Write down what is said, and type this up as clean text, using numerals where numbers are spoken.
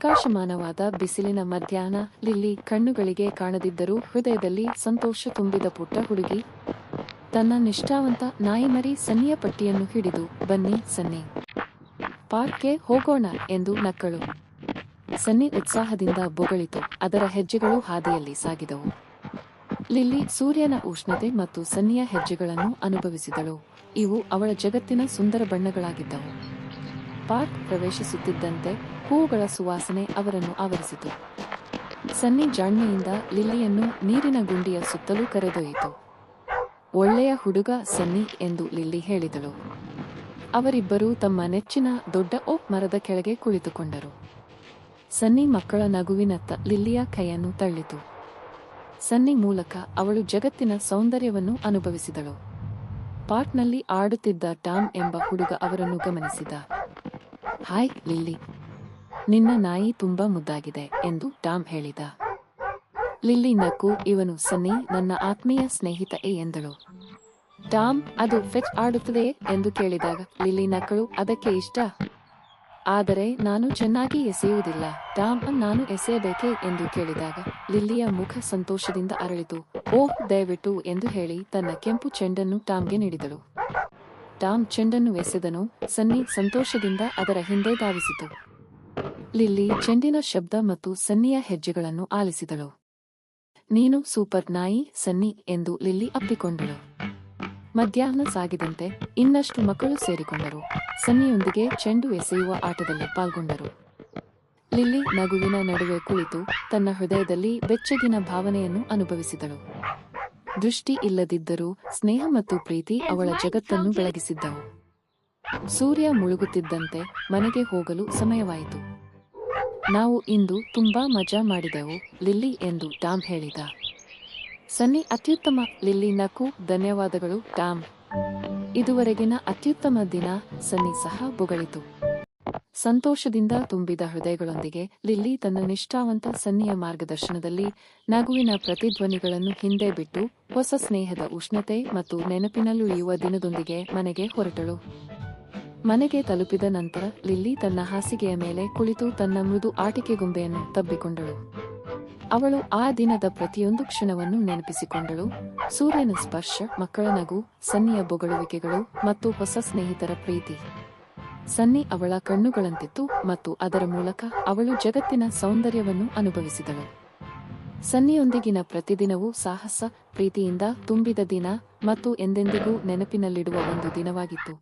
ಪ್ರಕಾಶಮಾನವಾದ ಬಿಸಿಲಿನ ಮಧ್ಯಾಹ್ನ. ಲಿಲ್ಲಿ ಕಣ್ಣುಗಳಿಗೆ ಕಾಣದಿದ್ದರೂ ಹೃದಯದಲ್ಲಿ ಸಂತೋಷ ತುಂಬಿದ ಪುಟ್ಟ ಹುಡುಗಿ ತನ್ನ ನಿಷ್ಠಾವಂತ ನಾಯಿಮರಿ ಸನ್ನಿಯ ಪಟ್ಟಿಯನ್ನು ಹಿಡಿದು, ಬನ್ನಿ ಸನ್ನಿ, ಪಾರ್ಕ್ಗೆ ಹೋಗೋಣ ಎಂದು ನಕ್ಕಳು. ಸನ್ನಿ ಉತ್ಸಾಹದಿಂದ ಬೊಗಳಿತು. ಅದರ ಹೆಜ್ಜೆಗಳು ಹಾದಿಯಲ್ಲಿ ಸಾಗಿದವು. ಲಿಲ್ಲಿ ಸೂರ್ಯನ ಉಷ್ಣತೆ ಮತ್ತು ಸನ್ನಿಯ ಹೆಜ್ಜೆಗಳನ್ನು ಅನುಭವಿಸಿದಳು. ಇವು ಅವಳ ಜಗತ್ತಿನ ಸುಂದರ ಬಣ್ಣಗಳಾಗಿದ್ದವು. ಪಾರ್ಕ್ ಪ್ರವೇಶಿಸುತ್ತಿದ್ದಂತೆ ಹೂವುಗಳ ಸುವಾಸನೆ ಅವರನ್ನು ಆವರಿಸಿತು. ಸನ್ನಿ ಜಾಣ್ಮೆಯಿಂದ ಲಿಲ್ಲಿಯನ್ನು ನೀರಿನ ಗುಂಡಿಯ ಸುತ್ತಲೂ ಕರೆದೊಯ್ಯಿತು. ಒಳ್ಳೆಯ ಹುಡುಗ ಸನ್ನಿ ಎಂದು ಲಿಲ್ಲಿ ಹೇಳಿದಳು. ಅವರಿಬ್ಬರೂ ತಮ್ಮ ನೆಚ್ಚಿನ ದೊಡ್ಡ ಓಕ್ ಮರದ ಕೆಳಗೆ ಕುಳಿತುಕೊಂಡರು. ಸನ್ನಿ ಮಕ್ಕಳ ನಗುವಿನತ್ತ ಲಿಲ್ಲಿಯ ಕೈಯನ್ನು ತಳ್ಳಿತು. ಸನ್ನಿ ಮೂಲಕ ಅವಳು ಜಗತ್ತಿನ ಸೌಂದರ್ಯವನ್ನು ಅನುಭವಿಸಿದಳು. ಪಾರ್ಕ್ನಲ್ಲಿ ಆಡುತ್ತಿದ್ದ ಟಾಮ್ ಎಂಬ ಹುಡುಗ ಅವರನ್ನು ಗಮನಿಸಿದ. ಹಾಯ್ ಲಿಲ್ಲಿ, ನಿನ್ನ ನಾಯಿ ತುಂಬಾ ಮುದ್ದಾಗಿದೆ ಎಂದು ಟಾಮ್ ಹೇಳಿದ. ಲಿಲ್ಲಿ ನಕ್ಕು, ಇವನು ಸನ್ನಿ, ನನ್ನ ಆತ್ಮೀಯ ಸ್ನೇಹಿತ ಎಂದಳು. ಟಾಮ್, ಅದು ಫೆಚ್ ಆಡುತ್ತದೆಯೇ ಎಂದು ಕೇಳಿದಾಗ ಲಿಲ್ಲಿ ನಕ್ಕಳು. ಅದಕ್ಕೆ ಇಷ್ಟ, ಆದರೆ ನಾನು ಚೆನ್ನಾಗಿ ಎಸೆಯುವುದಿಲ್ಲ. ಟಾಮ್, ನಾನು ಎಸೆಯಬೇಕೇ ಎಂದು ಕೇಳಿದಾಗ ಲಿಲ್ಲಿಯ ಮುಖ ಸಂತೋಷದಿಂದ ಅರಳಿತು. ಓಹ್, ದಯವಿಟ್ಟು ಎಂದು ಹೇಳಿ ತನ್ನ ಕೆಂಪು ಚೆಂಡನ್ನು ಟಾಮ್ಗೆ ನೀಡಿದಳು. ಟಾಮ್ ಚೆಂಡನ್ನು ಎಸೆದನು. ಸನ್ನಿ ಸಂತೋಷದಿಂದ ಅದರ ಹಿಂದೆ ಧಾವಿಸಿತು. ಲಿಲ್ಲಿ ಚೆಂಡಿನ ಶಬ್ದ ಮತ್ತು ಸನ್ನಿಯ ಹೆಜ್ಜೆಗಳನ್ನು ಆಲಿಸಿದಳು. ನೀನು ಸೂಪರ್ ನಾಯಿ ಸನ್ನಿ ಎಂದು ಲಿಲ್ಲಿ ಅಪ್ಪಿಕೊಂಡಳು. ಮಧ್ಯಾಹ್ನ ಸಾಗಿದಂತೆ ಇನ್ನಷ್ಟು ಮಕ್ಕಳು ಸೇರಿಕೊಂಡರು. ಸನ್ನಿಯೊಂದಿಗೆ ಚೆಂಡು ಎಸೆಯುವ ಆಟದಲ್ಲಿ ಪಾಲ್ಗೊಂಡರು. ಲಿಲ್ಲಿ ನಗುವಿನ ನಡುವೆ ಕುಳಿತು ತನ್ನ ಹೃದಯದಲ್ಲಿ ಬೆಚ್ಚಗಿನ ಭಾವನೆಯನ್ನು ಅನುಭವಿಸಿದಳು. ದೃಷ್ಟಿ ಇಲ್ಲದಿದ್ದರೂ ಸ್ನೇಹ ಮತ್ತು ಪ್ರೀತಿ ಅವಳ ಜಗತ್ತನ್ನು ಬೆಳಗಿಸಿದ್ದವು. ಸೂರ್ಯ ಮುಳುಗುತ್ತಿದ್ದಂತೆ ಮನೆಗೆ ಹೋಗಲು ಸಮಯವಾಯಿತು. ನಾವು ಇಂದು ತುಂಬಾ ಮಜಾ ಮಾಡಿದೆವು ಲಿಲ್ಲಿ ಎಂದು ಟಾಮ್ ಹೇಳಿದ. ಸನ್ನಿ, ಅತ್ಯುತ್ತಮ. ಲಿಲ್ಲಿ ನಕ್ಕು, ಧನ್ಯವಾದಗಳು ಟಾಮ್, ಇದುವರೆಗಿನ ಅತ್ಯುತ್ತಮ ದಿನ. ಸನ್ನಿ ಸಹ ಬೊಗಳಿತು. ಸಂತೋಷದಿಂದ ತುಂಬಿದ ಹೃದಯಗಳೊಂದಿಗೆ ಲಿಲ್ಲಿ ತನ್ನ ನಿಷ್ಠಾವಂತ ಸನ್ನಿಯ ಮಾರ್ಗದರ್ಶನದಲ್ಲಿ ನಗುವಿನ ಪ್ರತಿಧ್ವನಿಗಳನ್ನು ಹಿಂದೆ ಬಿಟ್ಟು ಹೊಸ ಸ್ನೇಹದ ಉಷ್ಣತೆ ಮತ್ತು ನೆನಪಿನಲ್ಲುಳಿಯುವ ದಿನದೊಂದಿಗೆ ಮನೆಗೆ ಹೊರಟಳು. ಮನೆಗೆ ತಲುಪಿದ ನಂತರ ಲಿಲ್ಲಿ ತನ್ನ ಹಾಸಿಗೆಯ ಮೇಲೆ ಕುಳಿತು ತನ್ನ ಮೃದು ಆಟಿಕೆ ಗೊಂಬೆಯನ್ನು ತಬ್ಬಿಕೊಂಡಳು. ಅವಳು ಆ ದಿನದ ಪ್ರತಿಯೊಂದು ಕ್ಷಣವನ್ನು ನೆನಪಿಸಿಕೊಂಡಳು. ಸೂರ್ಯನ ಸ್ಪರ್ಶ, ಮಕ್ಕಳ ನಗು, ಸನ್ನಿಯ ಬೊಗಳುವಿಕೆಗಳು ಮತ್ತು ಹೊಸ ಸ್ನೇಹಿತರ ಪ್ರೀತಿ. ಸನ್ನಿ ಅವಳ ಕಣ್ಣುಗಳಂತಿತ್ತು ಮತ್ತು ಅದರ ಮೂಲಕ ಅವಳು ಜಗತ್ತಿನ ಸೌಂದರ್ಯವನ್ನು ಅನುಭವಿಸಿದಳು. ಸನ್ನಿಯೊಂದಿಗಿನ ಪ್ರತಿದಿನವೂ ಸಾಹಸ, ಪ್ರೀತಿಯಿಂದ ತುಂಬಿದ ದಿನ ಮತ್ತು ಎಂದೆಂದಿಗೂ ನೆನಪಿನಲ್ಲಿಡುವ ಒಂದು ದಿನವಾಗಿತ್ತು.